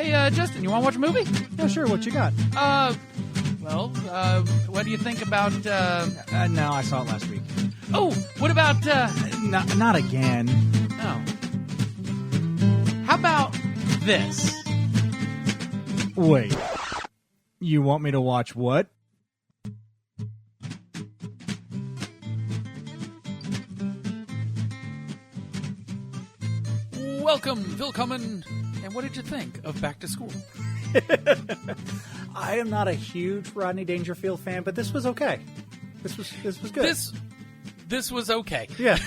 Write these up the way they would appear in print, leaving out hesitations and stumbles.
Hey, Justin, you want to watch a movie? Yeah, sure. What you got? What do you think about, No, I saw it last week. Oh, what about, Not again. No. How about this? Wait. You want me to watch what? Welcome, Willkommen, and what did you think of Back to School? I am not a huge Rodney Dangerfield fan, but this was okay. This was good. This was okay. Yeah.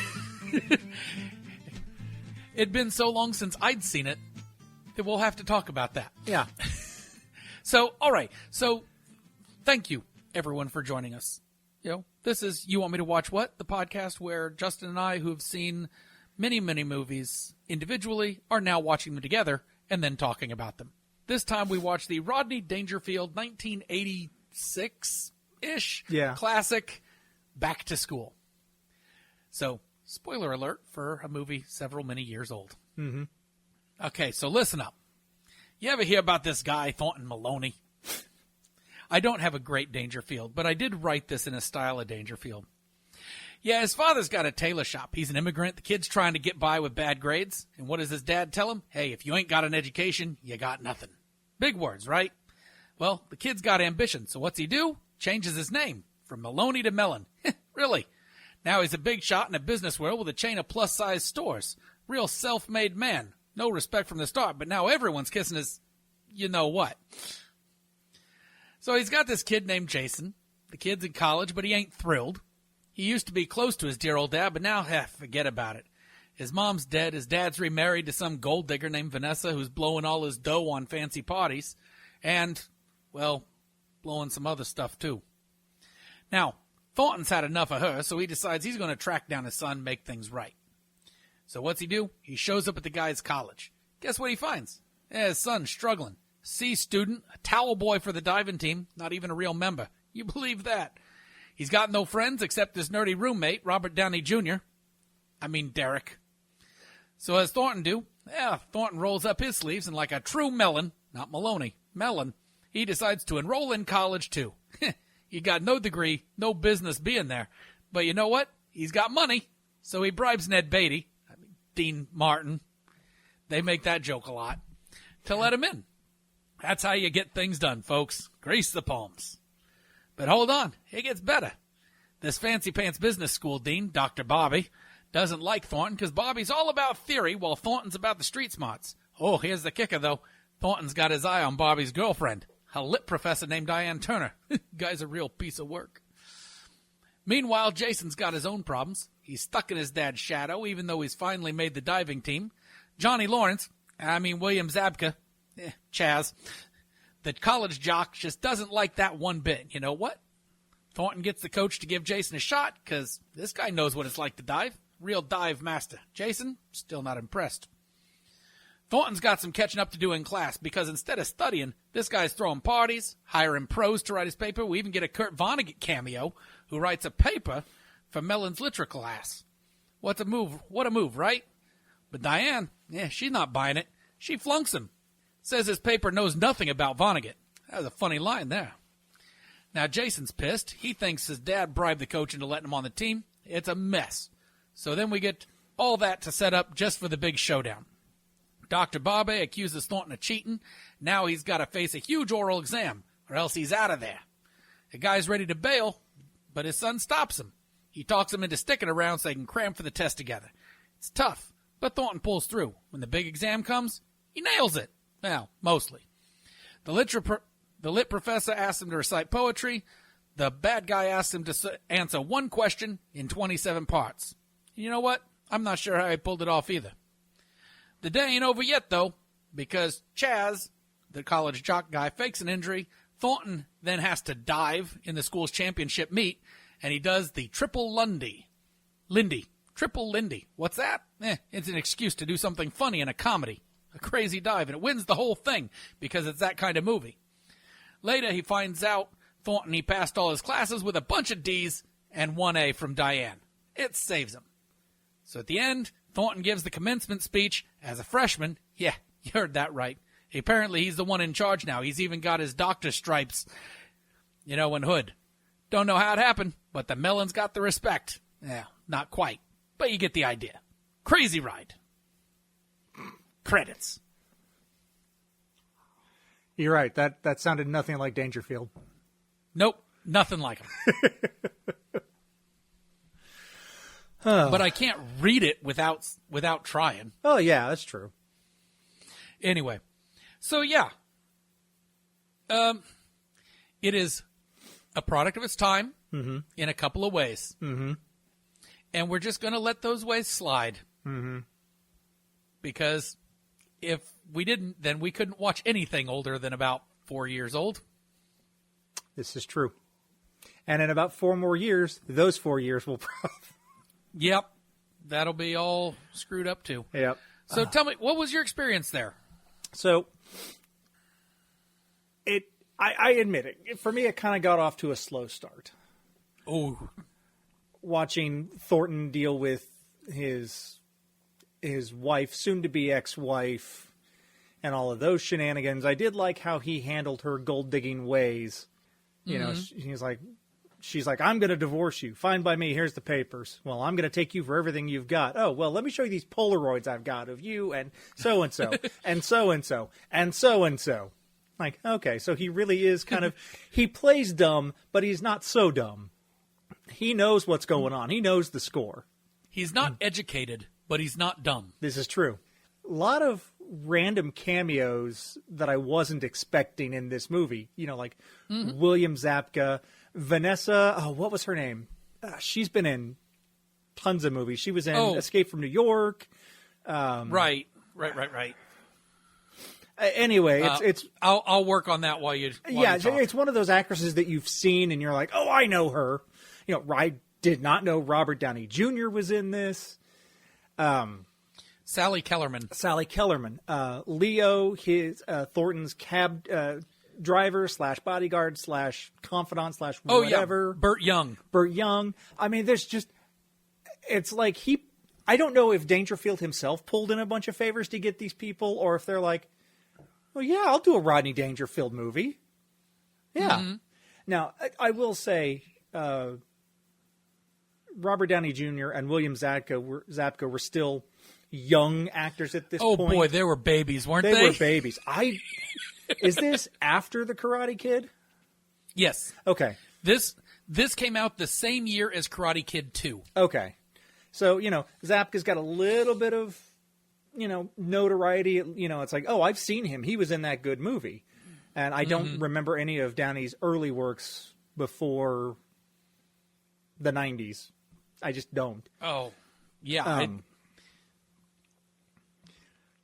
It'd been so long since I'd seen it that we'll have to talk about that. Yeah. So, all right. So, thank you, everyone, for joining us. This is You Want Me to Watch What? The podcast where Justin and I, who have seen many, many movies individually, are now watching them together and then talking about them. This time we watched the Rodney Dangerfield 1986-ish classic Back to School. So, spoiler alert for a movie several many years old. Mm-hmm. Okay, so listen up. You ever hear about this guy, Thornton Maloney? I don't have a great Dangerfield, but I did write this in a style of Dangerfield. Yeah, his father's got a tailor shop. He's an immigrant. The kid's trying to get by with bad grades. And what does his dad tell him? Hey, if you ain't got an education, you got nothing. Big words, right? Well, the kid's got ambition. So what's he do? Changes his name from Maloney to Mellon. Really? Now he's a big shot in a business world with a chain of plus-size stores. Real self-made man. No respect from the start, but now everyone's kissing his you-know-what. So he's got this kid named Jason. The kid's in college, but he ain't thrilled. He used to be close to his dear old dad, but now, forget about it. His mom's dead. His dad's remarried to some gold digger named Vanessa who's blowing all his dough on fancy parties. And, well, blowing some other stuff, too. Now, Thornton's had enough of her, so he decides he's going to track down his son and make things right. So what's he do? He shows up at the guy's college. Guess what he finds? His son's struggling. C student, a towel boy for the diving team, not even a real member. You believe that? He's got no friends except his nerdy roommate, Robert Downey Jr. I mean, Derek. So as Thornton do? Thornton rolls up his sleeves and like a true Mellon, not Maloney, Mellon, he decides to enroll in college too. He got no degree, no business being there. But you know what? He's got money. So he bribes Ned Beatty, Dean Martin, they make that joke a lot, to let him in. That's how you get things done, folks. Grease the palms. But hold on, it gets better. This fancy pants business school dean, Dr. Bobby, doesn't like Thornton because Bobby's all about theory while Thornton's about the street smarts. Oh, here's the kicker, though. Thornton's got his eye on Bobby's girlfriend, a lit professor named Diane Turner. Guy's a real piece of work. Meanwhile, Jason's got his own problems. He's stuck in his dad's shadow, even though he's finally made the diving team. William Zabka, Chaz, the college jock, just doesn't like that one bit. You know what? Thornton gets the coach to give Jason a shot, because this guy knows what it's like to dive. Real dive master. Jason, still not impressed. Thornton's got some catching up to do in class, because instead of studying, this guy's throwing parties, hiring pros to write his paper. We even get a Kurt Vonnegut cameo, who writes a paper for Mellon's literature class. What a move, right? But Diane, she's not buying it. She flunks him. Says his paper knows nothing about Vonnegut. That was a funny line there. Now Jason's pissed. He thinks his dad bribed the coach into letting him on the team. It's a mess. So then we get all that to set up just for the big showdown. Dr. Bobby accuses Thornton of cheating. Now he's got to face a huge oral exam, or else he's out of there. The guy's ready to bail, but his son stops him. He talks him into sticking around so they can cram for the test together. It's tough, but Thornton pulls through. When the big exam comes, he nails it. Well, mostly. The lit professor asks him to recite poetry. The bad guy asks him to answer one question in 27 parts. You know what? I'm not sure how he pulled it off either. The day ain't over yet, though, because Chaz, the college jock guy, fakes an injury. Thornton then has to dive in the school's championship meet, and he does the triple Lindy. Triple Lindy. What's that? It's an excuse to do something funny in a comedy. A crazy dive, and it wins the whole thing because it's that kind of movie. Later, he finds out Thornton, he passed all his classes with a bunch of D's and 1A from Diane. It saves him. So at the end, Thornton gives the commencement speech as a freshman. Yeah, you heard that right. Apparently, he's the one in charge now. He's even got his doctor stripes, in hood. Don't know how it happened, but the melon's got the respect. Yeah, not quite, but you get the idea. Crazy ride. Credits. You're right. That sounded nothing like Dangerfield. Nope, nothing like him. But I can't read it without trying. Oh, yeah, that's true. Anyway, so yeah. It is a product of its time in a couple of ways. Mm-hmm. And we're just going to let those ways slide. Mm-hmm. Because if we didn't, then we couldn't watch anything older than about 4 years old. This is true. And in about 4 more years, those 4 years will probably... Yep. That'll be all screwed up too. Yep. So tell me, what was your experience there? So, I admit it. For me, it kind of got off to a slow start. Oh. Watching Thornton deal with his wife, soon-to-be ex-wife, and all of those shenanigans. I did like how he handled her gold-digging ways. You know, she's like, I'm going to divorce you. Fine by me. Here's the papers. Well, I'm going to take you for everything you've got. Oh, well, let me show you these Polaroids I've got of you and so-and-so and so-and-so and so-and-so. Like, okay, so he really is kind of, he plays dumb, but he's not so dumb. He knows what's going on. He knows the score. He's not educated, but he's not dumb. This is true. A lot of random cameos that I wasn't expecting in this movie. You know, like William Zabka, Vanessa, what was her name? She's been in tons of movies. She was in Escape from New York. Right. Anyway, it's I'll work on that while you talk. It's one of those actresses that you've seen and you're like, oh, I know her. You know, I did not know Robert Downey Jr. was in this. Sally Kellerman. Leo, his Thornton's cab driver / bodyguard / confidant / whatever. Yeah. Burt Young. I mean, there's just, it's like I don't know if Dangerfield himself pulled in a bunch of favors to get these people, or if they're like, well, yeah, I'll do a Rodney Dangerfield movie. Yeah. Mm-hmm. Now, I will say, Robert Downey Jr. and William Zabka were still young actors at this point. Oh, boy, they were babies, weren't they? They were babies. Is this after The Karate Kid? Yes. Okay. This came out the same year as Karate Kid 2. Okay. So, Zabka's got a little bit of, notoriety. It's like, oh, I've seen him. He was in that good movie. And I don't remember any of Downey's early works before the 90s. I just don't. Oh, yeah.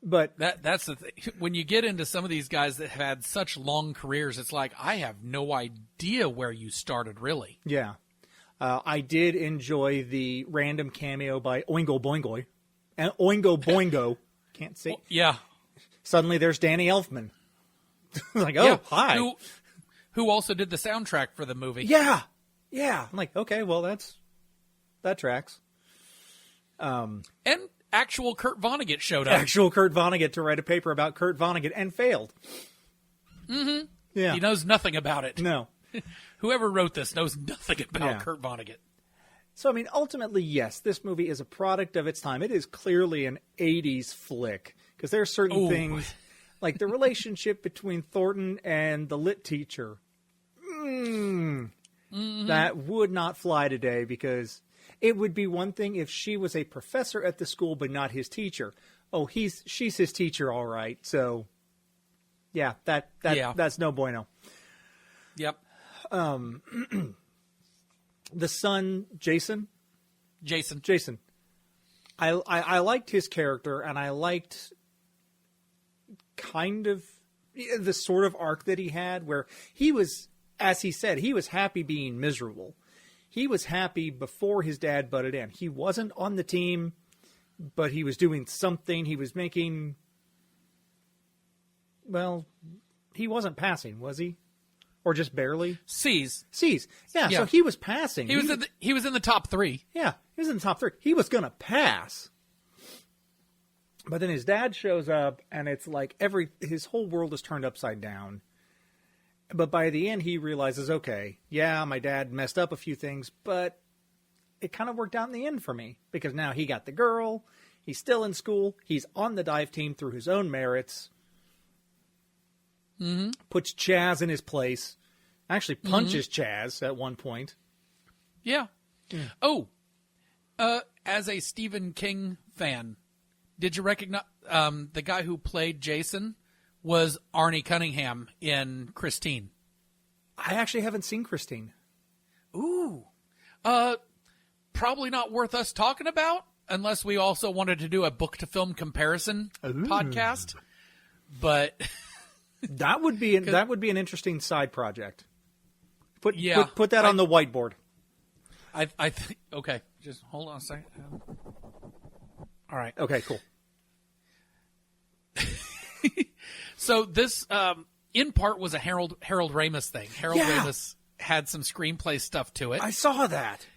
But that's the thing. When you get into some of these guys that have had such long careers, it's like, I have no idea where you started, really. Yeah. I did enjoy the random cameo by Oingo Boingo. And Oingo Boingo. Can't say. Well, yeah. Suddenly there's Danny Elfman. Like, oh, yeah. Hi. Who also did the soundtrack for the movie. Yeah. Yeah. I'm like, okay, well, that tracks. And actual Kurt Vonnegut showed up. Actual Kurt Vonnegut to write a paper about Kurt Vonnegut and failed. Mm-hmm. Yeah. He knows nothing about it. No. Whoever wrote this knows nothing about Kurt Vonnegut. So, I mean, ultimately, yes, this movie is a product of its time. It is clearly an 80s flick because there are certain things, like the relationship between Thornton and the lit teacher. That would not fly today because it would be one thing if she was a professor at the school but not his teacher. Oh, she's his teacher, all right. So, yeah, that's no bueno. Yep. The son, Jason. I liked his character, and I liked kind of the sort of arc that he had where he was, as he said, he was happy being miserable. He was happy before his dad butted in. He wasn't on the team, but he was doing something. He was making, well, he wasn't passing, was he? Or just barely? C's. Yeah, so he was passing. He was in the top 3. Yeah, he was in the top 3. He was going to pass. But then his dad shows up, and it's like his whole world is turned upside down. But by the end, he realizes, okay, yeah, my dad messed up a few things, but it kind of worked out in the end for me, because now he got the girl, he's still in school, he's on the dive team through his own merits, puts Chaz in his place, actually punches Chaz at one point. Yeah. Oh, as a Stephen King fan, did you recognize the guy who played Jason was Arnie Cunningham in Christine? I actually haven't seen Christine. Ooh. Probably not worth us talking about unless we also wanted to do a book to film comparison podcast. But that would be an interesting side project. Put that on the whiteboard. I think okay. Just hold on a second. All right. Okay, cool. So this, in part, was a Harold Ramis thing. Harold Ramis had some screenplay stuff to it. I saw that.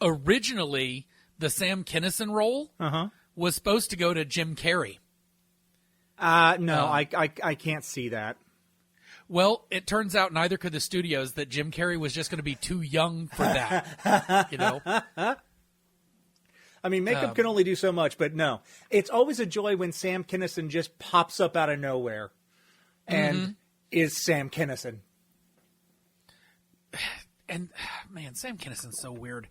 Originally, the Sam Kinison role was supposed to go to Jim Carrey. No, I can't see that. Well, it turns out neither could the studios, that Jim Carrey was just going to be too young for that. I mean, makeup can only do so much, but no. It's always a joy when Sam Kinison just pops up out of nowhere and is Sam Kinison. And, man, Sam Kinison's so weird.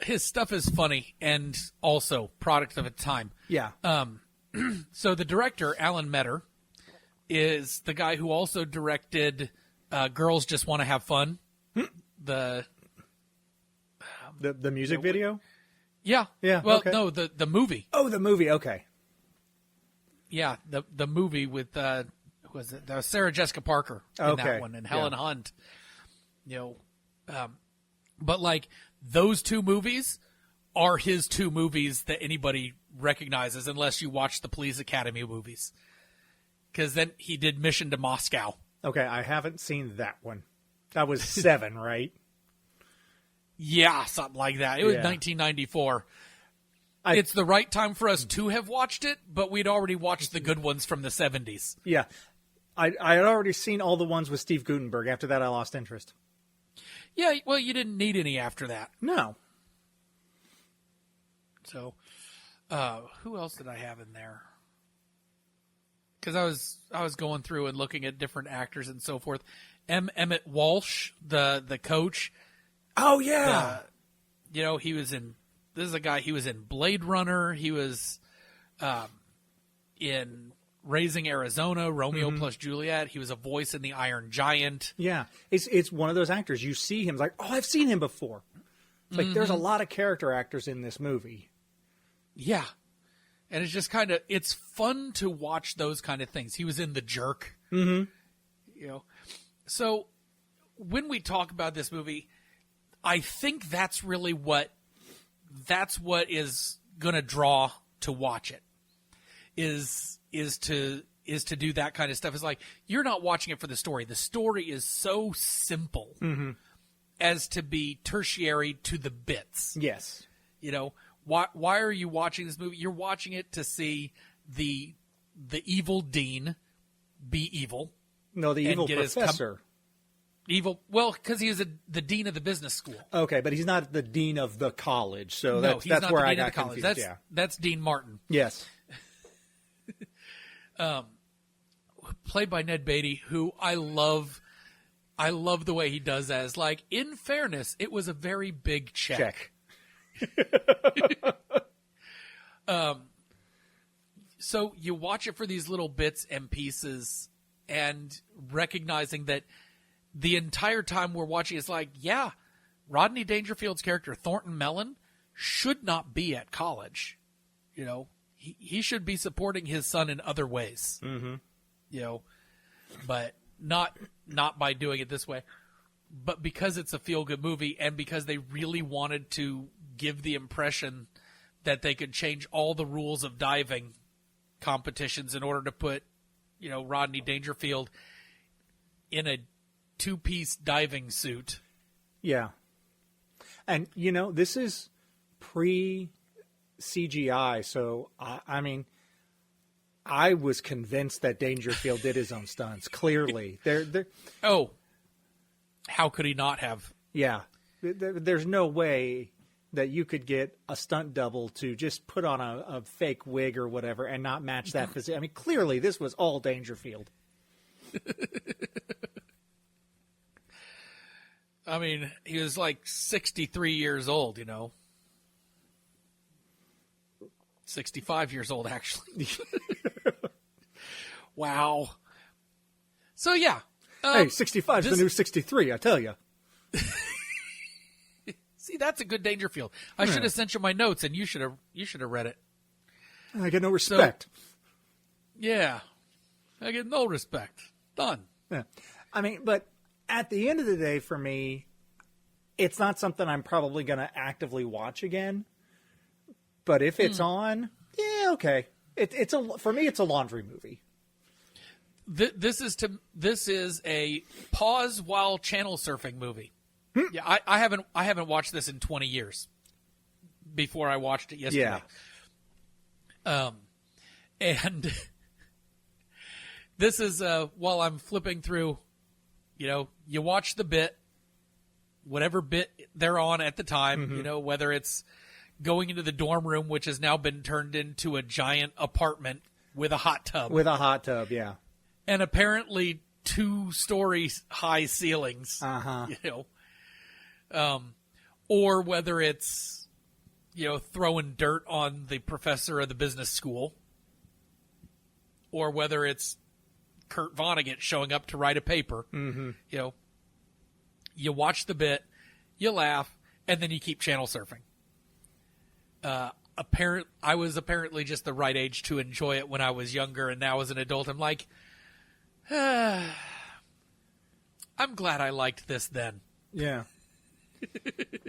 His stuff is funny and also product of its time. Yeah. So the director, Alan Metter, is the guy who also directed Girls Just Want to Have Fun. The music video? Yeah. Yeah. Well, okay. no, the movie. Oh, the movie. Okay. Yeah, the movie with who was it? Sarah Jessica Parker in that one, and Helen Hunt. But like those two movies are his two movies that anybody recognizes, unless you watch the Police Academy movies. Because then he did Mission to Moscow. Okay, I haven't seen that one. That was 7, right? Yeah, something like that. It was 1994. It's the right time for us to have watched it, but we'd already watched the good ones from the 70s. Yeah. I had already seen all the ones with Steve Guttenberg. After that, I lost interest. Yeah, well, you didn't need any after that. No. So, who else did I have in there? Because I was going through and looking at different actors and so forth. Emmett Walsh, the coach. Oh yeah. He was in. This is a guy. He was in Blade Runner. He was in Raising Arizona, Romeo plus Juliet. He was a voice in The Iron Giant. Yeah, it's one of those actors. You see him, it's like, oh, I've seen him before. It's like there's a lot of character actors in this movie. Yeah. And it's just kind of, it's fun to watch those kind of things. He was in The Jerk. So when we talk about this movie, I think that's really what is going to draw to watch it is to do that kind of stuff. It's like, you're not watching it for the story. The story is so simple as to be tertiary to the bits. Yes. Why are you watching this movie? You're watching it to see the evil dean be evil. No, the evil professor. Evil. Well, because he is the dean of the business school. Okay, but he's not the dean of the college. So no, that's not where the I dean got of the college. confused. That's Dean Martin. Yes. Played by Ned Beatty, who I love. I love the way he does as, like, in fairness, it was a very big check. So you watch it for these little bits and pieces and recognizing that the entire time we're watching is like, yeah, Rodney Dangerfield's character, Thornton Mellon, should not be at college. He should be supporting his son in other ways. But not by doing it this way. But because it's a feel-good movie and because they really wanted to give the impression that they could change all the rules of diving competitions in order to put, Rodney Dangerfield in a 2-piece diving suit. Yeah. And, this is pre CGI. So I mean, I was convinced that Dangerfield did his own stunts. Clearly, they're Oh, how could he not have? yeah. There's no way that you could get a stunt double to just put on a fake wig or whatever and not match that physique. I mean, clearly this was all Dangerfield. I mean, he was like 63 years old, 65 years old, actually. Wow. So, yeah. Hey, 65 is the new 63, I tell you. See, that's a good Dangerfield. I should have sent you my notes, and you should have read it. I get no respect. So, yeah. I get no respect. Done. Yeah. I mean, but at the end of the day, for me, it's not something I'm probably going to actively watch again. But if it's on, yeah, okay. For me, it's a laundry movie. This is a pause while channel surfing movie. Yeah, I haven't watched this in 20 years. Before I watched it yesterday. Yeah. And this is while I'm flipping through, you watch the bit, whatever bit they're on at the time, whether it's going into the dorm room, which has now been turned into a giant apartment with a hot tub. With a hot tub, yeah. And apparently 2-story high ceilings. Uh-huh. Or whether it's, throwing dirt on the professor of the business school. Or whether it's Kurt Vonnegut showing up to write a paper. Mm-hmm. You watch the bit, you laugh, and then you keep channel surfing. I was apparently just the right age to enjoy it when I was younger, and now as an adult, I'm like, I'm glad I liked this then. Yeah.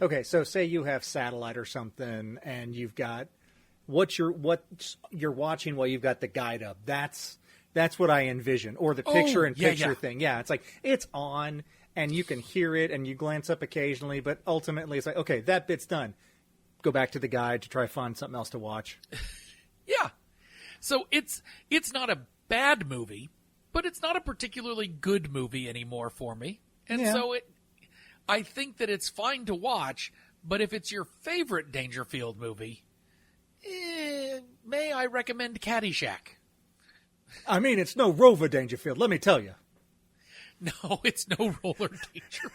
Okay, so say you have satellite or something, and you've got what you're watching while you've got the guide up. That's what I envision, or the picture-in-picture thing. Yeah, it's like it's on, and you can hear it, and you glance up occasionally, but ultimately it's like, okay, that bit's done. Go back to the guide to try to find something else to watch. Yeah. So it's not a bad movie, but it's not a particularly good movie anymore for me. And so I think that it's fine to watch, but if it's your favorite Dangerfield movie, may I recommend Caddyshack? I mean, it's no Rover Dangerfield, let me tell you. No, it's no Roller Dangerfield.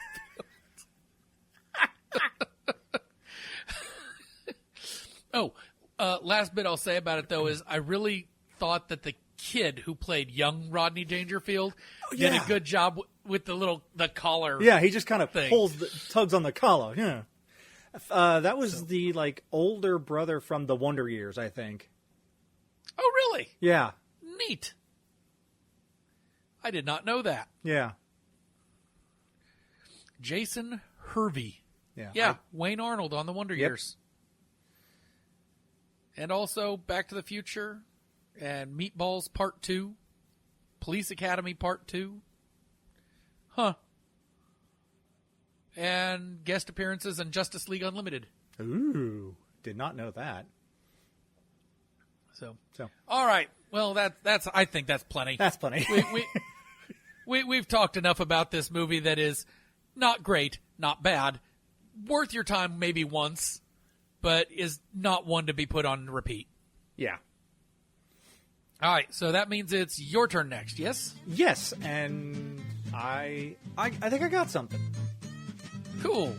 Last bit I'll say about it, though, is I really thought that the kid who played young Rodney Dangerfield did a good job with the collar. Yeah, he just kind of tugs on the collar. Yeah, that was the older brother from the Wonder Years, I think. Oh, really? Yeah. Neat. I did not know that. Yeah. Jason Hervey. Yeah. Wayne Arnold on the Wonder Years. And also Back to the Future and Meatballs Part 2, Police Academy Part 2. Huh. And guest appearances in Justice League Unlimited. Ooh, did not know that. So. All right. Well, that's. I think that's plenty. That's plenty. We've talked enough about this movie that is not great, not bad, worth your time maybe once, but is not one to be put on repeat. Yeah. All right, so that means it's your turn next, yes? Yes, and I think I got something. Cool.